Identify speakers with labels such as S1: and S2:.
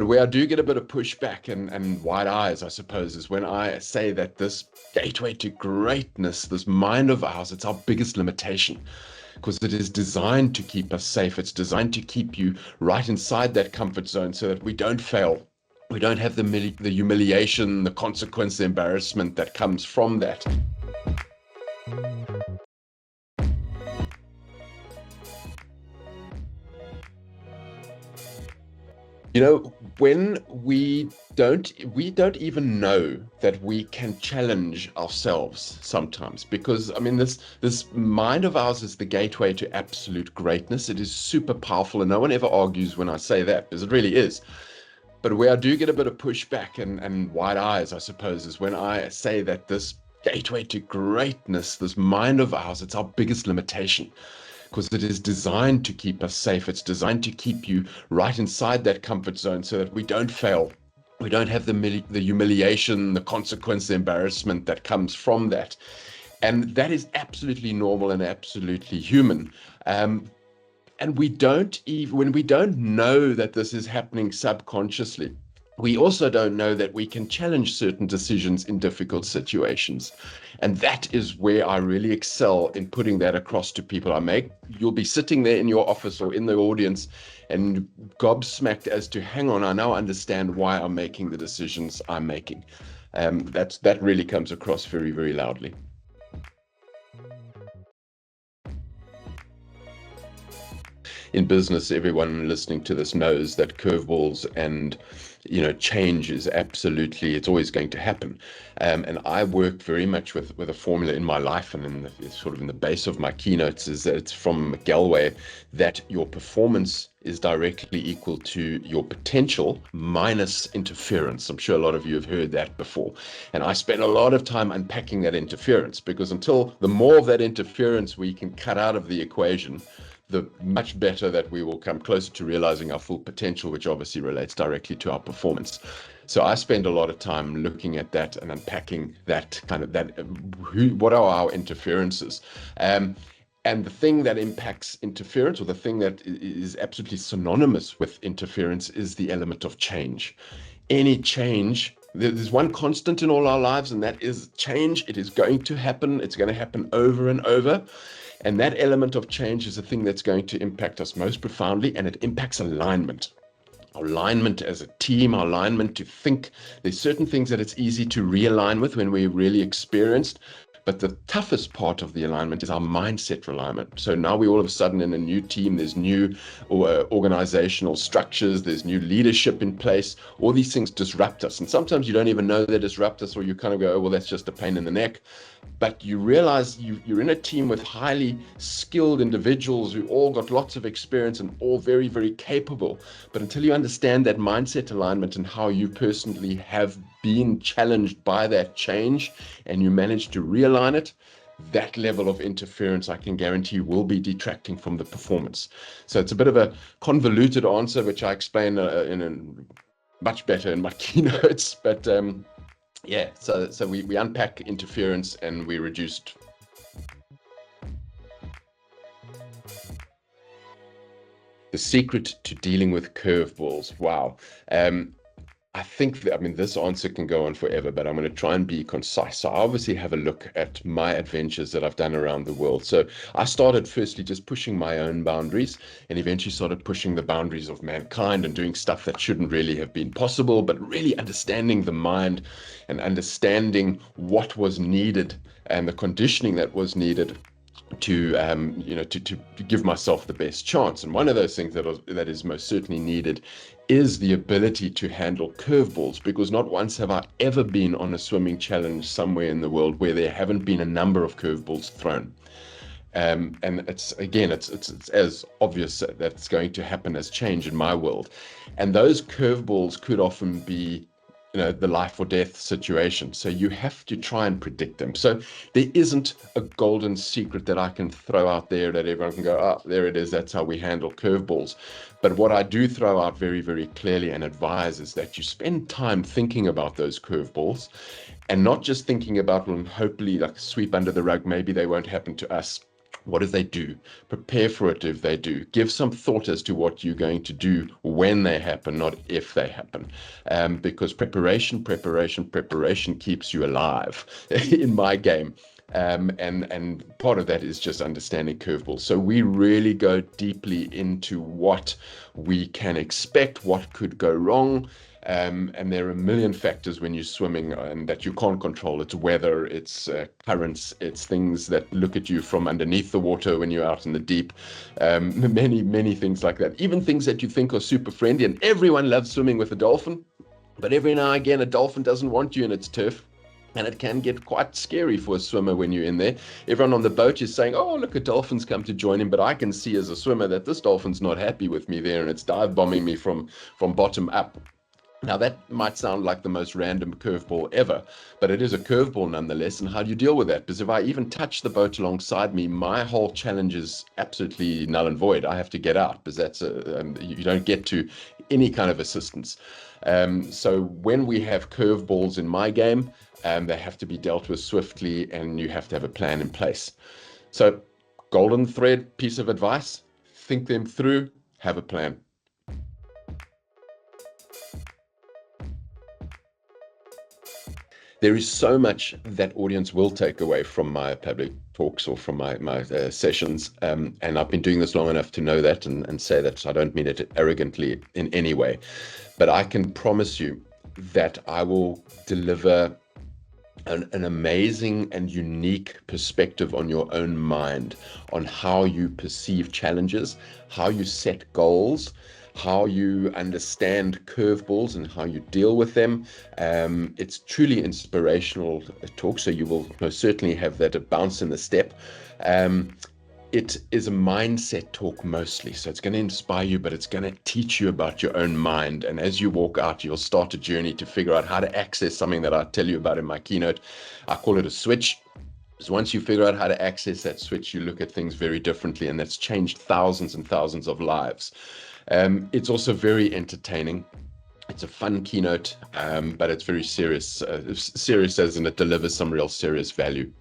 S1: where I do get a bit of pushback and wide eyes, I suppose, is when I say that this gateway to greatness, this mind of ours, it's our biggest limitation, because it is designed to keep us safe. It's designed to keep you right inside that comfort zone so that we don't fail. We don't have the humiliation, the consequence, the embarrassment that comes from that. You know, when we don't even know that we can challenge ourselves sometimes, because I mean, this mind of ours is the gateway to absolute greatness. It is super powerful, and no one ever argues when I say that, because it really is. But where I do get a bit of pushback and wide eyes, I suppose, is when I say that this gateway to greatness, this mind of ours, it's our biggest limitation, because it is designed to keep us safe. It's designed to keep you right inside that comfort zone so that we don't fail. We don't have the humiliation, the consequence, the embarrassment that comes from that. And that is absolutely normal and absolutely human. And we don't even, when we don't know that this is happening subconsciously, we also don't know that we can challenge certain decisions in difficult situations. And that is where I really excel in putting that across to people I make. You'll be sitting there in your office or in the audience and gobsmacked as to, hang on, I now understand why I'm making the decisions I'm making. That really comes across very, very loudly. In business, everyone listening to this knows that curveballs and change is absolutely, it's always going to happen. And I work very much with a formula in my life, and in the base of my keynotes is that it's from Galway, that your performance is directly equal to your potential minus interference. I'm sure a lot of you have heard that before. And I spend a lot of time unpacking that interference, because until the more of that interference we can cut out of the equation, the much better that we will come closer to realizing our full potential, which obviously relates directly to our performance. So I spend a lot of time looking at that and unpacking that what are our interferences? And the thing that impacts interference, or the thing that is absolutely synonymous with interference, is the element of change. Any change, there's one constant in all our lives, and that is change. It is going to happen. It's going to happen over and over. And that element of change is the thing that's going to impact us most profoundly, and it impacts alignment. Alignment as a team, alignment to think. There's certain things that it's easy to realign with when we're really experienced, but the toughest part of the alignment is our mindset alignment. So now we all of a sudden in a new team, there's new organizational structures, there's new leadership in place. All these things disrupt us. And sometimes you don't even know they disrupt us, or you kind of go, oh, well, that's just a pain in the neck. But you realize you're in a team with highly skilled individuals who all got lots of experience and all very, very capable. But until you understand that mindset alignment and how you personally have been challenged by that change, and you manage to realign it, that level of interference, I can guarantee, will be detracting from the performance. So it's a bit of a convoluted answer, which I explain much better in my keynotes. But yeah, so we unpack interference and we reduced. The secret to dealing with curveballs. Wow. I think this answer can go on forever, but I'm going to try and be concise. So I obviously have a look at my adventures that I've done around the world. So I started firstly just pushing my own boundaries, and eventually started pushing the boundaries of mankind and doing stuff that shouldn't really have been possible, but really understanding the mind and understanding what was needed and the conditioning that was needed to give myself the best chance. And one of those things that is most certainly needed is the ability to handle curveballs, because not once have I ever been on a swimming challenge somewhere in the world where there haven't been a number of curveballs thrown. And it's as obvious that it's going to happen as change in my world. And those curveballs could often be the life or death situation. So you have to try and predict them. So there isn't a golden secret that I can throw out there that everyone can go, oh, there it is, that's how we handle curveballs. But what I do throw out very, very clearly and advise is that you spend time thinking about those curveballs, and not just thinking about them, hopefully like sweep under the rug, maybe they won't happen to us. What if they do? Prepare for it if they do. Give some thought as to what you're going to do when they happen, not if they happen. Because preparation keeps you alive in my game. And part of that is just understanding curveballs. So we really go deeply into what we can expect, what could go wrong. And there are a million factors when you're swimming and that you can't control. It's weather, it's currents, it's things that look at you from underneath the water when you're out in the deep. Many things like that. Even things that you think are super friendly, and everyone loves swimming with a dolphin, but every now and again a dolphin doesn't want you in its turf. And it can get quite scary for a swimmer when you're in there. Everyone on the boat is saying, oh, look, a dolphin's come to join him. But I can see as a swimmer that this dolphin's not happy with me there, and it's dive bombing me from bottom up. Now, that might sound like the most random curveball ever, but it is a curveball nonetheless. And how do you deal with that? Because if I even touch the boat alongside me, my whole challenge is absolutely null and void. I have to get out, because that's you don't get to any kind of assistance. So when we have curveballs in my game, they have to be dealt with swiftly, and you have to have a plan in place. So golden thread piece of advice: think them through, have a plan. There is so much that audience will take away from my public talks or from my sessions. And I've been doing this long enough to know that and say that. So I don't mean it arrogantly in any way. But I can promise you that I will deliver an amazing and unique perspective on your own mind, on how you perceive challenges, how you set goals, how you understand curveballs and how you deal with them. It's truly inspirational talk, so you will most certainly have that bounce in the step. It is a mindset talk mostly, so it's going to inspire you, but it's going to teach you about your own mind. And as you walk out, you'll start a journey to figure out how to access something that I tell you about in my keynote. I call it a switch. So once you figure out how to access that switch, you look at things very differently, and that's changed thousands and thousands of lives. It's also very entertaining. It's a fun keynote, but it's very serious as in it delivers some real serious value.